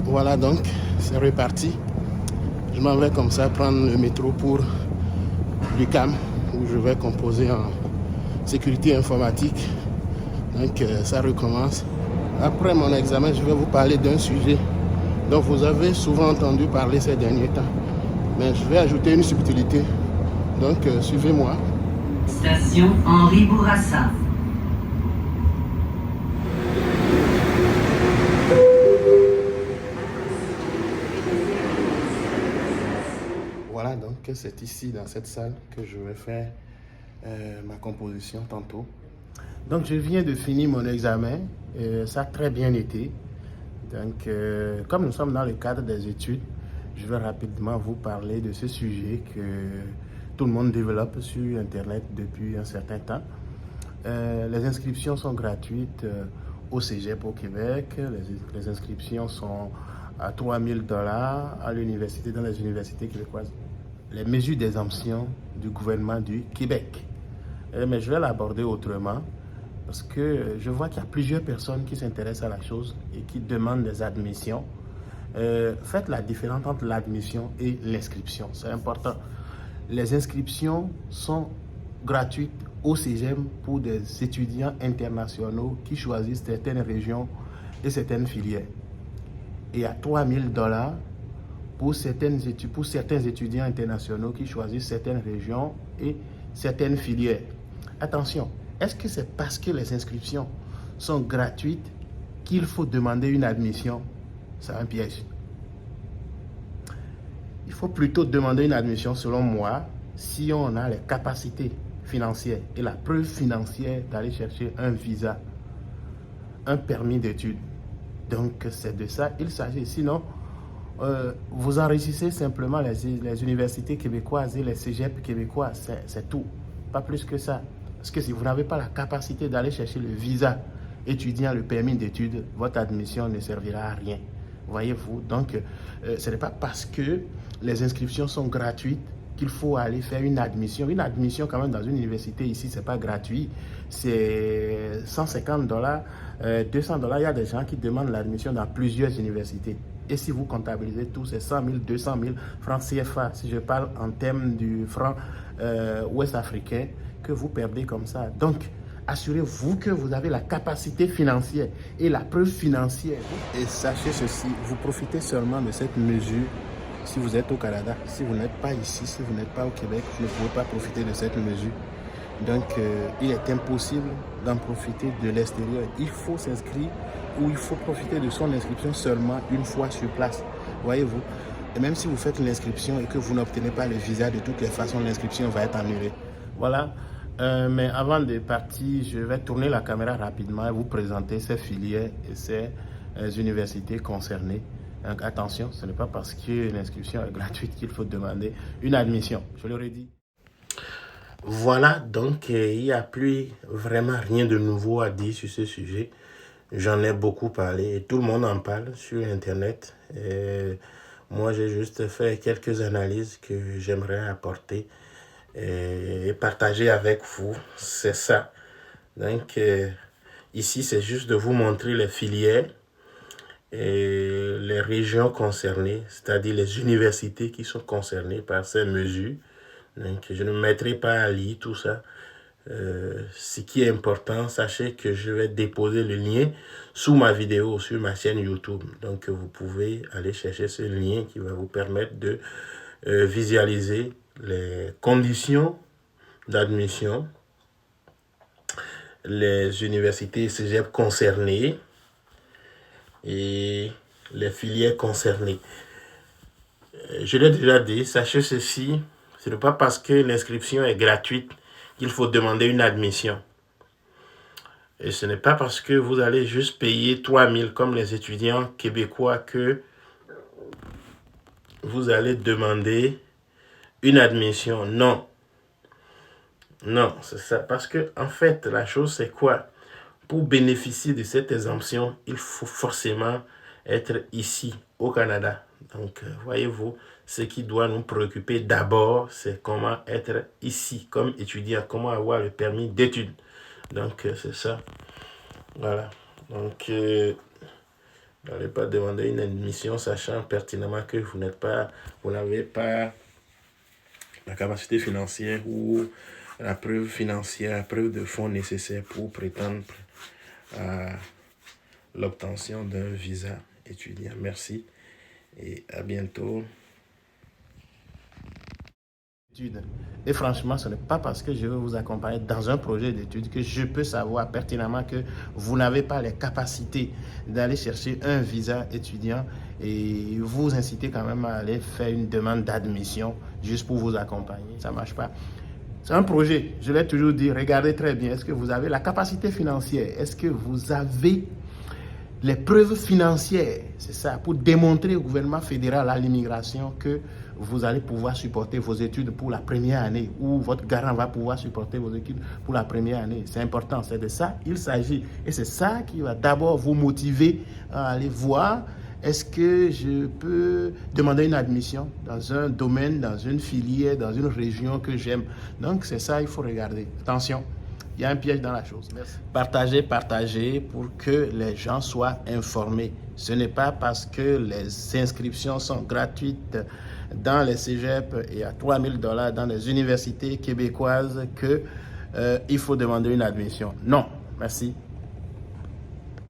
Voilà donc, c'est reparti. Je m'en vais comme ça prendre le métro pour l'UQAM où je vais composer en sécurité informatique. Donc ça recommence. Après mon examen, je vais vous parler d'un sujet dont vous avez souvent entendu parler ces derniers temps. Mais je vais ajouter une subtilité. Donc suivez-moi. Station Henri Bourassa. Voilà donc c'est ici dans cette salle que je vais faire ma composition tantôt. Donc je viens de finir mon examen, ça a très bien été. Donc comme nous sommes dans le cadre des études, je vais rapidement vous parler de ce sujet que tout le monde développe sur Internet depuis un certain temps. Les inscriptions sont gratuites au Cégep au Québec. Les inscriptions sont à 3000 $ à l'université, dans les universités québécoises. Les mesures d'exemption du gouvernement du Québec. Mais je vais l'aborder autrement parce que je vois qu'il y a plusieurs personnes qui s'intéressent à la chose et qui demandent des admissions. Faites la différence entre l'admission et l'inscription, c'est important. Les inscriptions sont gratuites au Cégep pour des étudiants internationaux qui choisissent certaines régions et certaines filières. Et à 3000 $ pour certains étudiants internationaux qui choisissent certaines régions et certaines filières. Attention, est-ce que c'est parce que les inscriptions sont gratuites qu'il faut demander une admission? C'est un piège. Il faut plutôt demander une admission, selon moi, si on a les capacités financières et la preuve financière d'aller chercher un visa, un permis d'études. Donc c'est de ça il s'agit. Sinon, vous enrichissez simplement les universités québécoises et les cégeps québécois, c'est tout, pas plus que ça. Parce que si vous n'avez pas la capacité d'aller chercher le visa étudiant, le permis d'études, votre admission ne servira à rien. Voyez-vous, donc ce n'est pas parce que les inscriptions sont gratuites qu'il faut aller faire une admission. Une admission quand même dans une université ici, c'est pas gratuit, c'est 150 $, 200 $. Il y a des gens qui demandent l'admission dans plusieurs universités. Et si vous comptabilisez tout, c'est 100 000, 200 000 francs CFA, si je parle en termes du franc ouest africain, que vous perdez comme ça. Donc, assurez-vous que vous avez la capacité financière et la preuve financière. Et sachez ceci, vous profitez seulement de cette mesure si vous êtes au Canada. Si vous n'êtes pas ici, si vous n'êtes pas au Québec, vous ne pouvez pas profiter de cette mesure. Donc, il est impossible d'en profiter de l'extérieur. Il faut s'inscrire ou il faut profiter de son inscription seulement une fois sur place. Voyez-vous. Et même si vous faites l'inscription et que vous n'obtenez pas le visa, de toutes les façons, l'inscription va être annulée. Voilà. Mais avant de partir, je vais tourner la caméra rapidement et vous présenter ces filières et ces universités concernées. Donc attention, ce n'est pas parce que l'inscription est gratuite qu'il faut demander une admission. Je le redis. Voilà, donc il n'y a plus vraiment rien de nouveau à dire sur ce sujet. J'en ai beaucoup parlé et tout le monde en parle sur Internet. Et moi, j'ai juste fait quelques analyses que j'aimerais apporter et partager avec vous. C'est ça. Donc, ici, c'est juste de vous montrer les filières et les régions concernées, c'est-à-dire les universités qui sont concernées par ces mesures. Donc, je ne me mettrai pas à lire tout ça. Ce qui est important, sachez que je vais déposer le lien sous ma vidéo sur ma chaîne YouTube. Donc, vous pouvez aller chercher ce lien qui va vous permettre de visualiser les conditions d'admission, les universités et cégeps concernées et les filières concernées. Je l'ai déjà dit, sachez ceci, ce n'est pas parce que l'inscription est gratuite qu'il faut demander une admission. Et ce n'est pas parce que vous allez juste payer 3000 comme les étudiants québécois que vous allez demander une admission. Non. Non, c'est ça. Parce que, en fait, la chose, c'est quoi? Pour bénéficier de cette exemption, il faut forcément être ici, au Canada. Donc, voyez-vous, ce qui doit nous préoccuper d'abord, c'est comment être ici, comme étudiant, comment avoir le permis d'études. Donc, c'est ça. Voilà. Donc, N'allez pas demander une admission sachant pertinemment que vous n'avez pas la capacité financière ou la preuve financière, la preuve de fonds nécessaires pour prétendre à l'obtention d'un visa étudiant. Merci et à bientôt. Et franchement, ce n'est pas parce que je veux vous accompagner dans un projet d'études que je peux savoir pertinemment que vous n'avez pas les capacités d'aller chercher un visa étudiant et vous inciter quand même à aller faire une demande d'admission juste pour vous accompagner. Ça ne marche pas. C'est un projet, je l'ai toujours dit, regardez très bien, est-ce que vous avez la capacité financière? Est-ce que vous avez les preuves financières? C'est ça, pour démontrer au gouvernement fédéral, à l'immigration, que vous allez pouvoir supporter vos études pour la première année, ou votre garant va pouvoir supporter vos études pour la première année. C'est important, c'est de ça il s'agit. Et c'est ça qui va d'abord vous motiver à aller voir, est-ce que je peux demander une admission dans un domaine, dans une filière, dans une région que j'aime. Donc c'est ça, il faut regarder. Attention, il y a un piège dans la chose. Merci. Partagez pour que les gens soient informés. Ce n'est pas parce que les inscriptions sont gratuites dans les cégeps et à $3000 dans les universités québécoises qu'il faut demander une admission. Non, merci.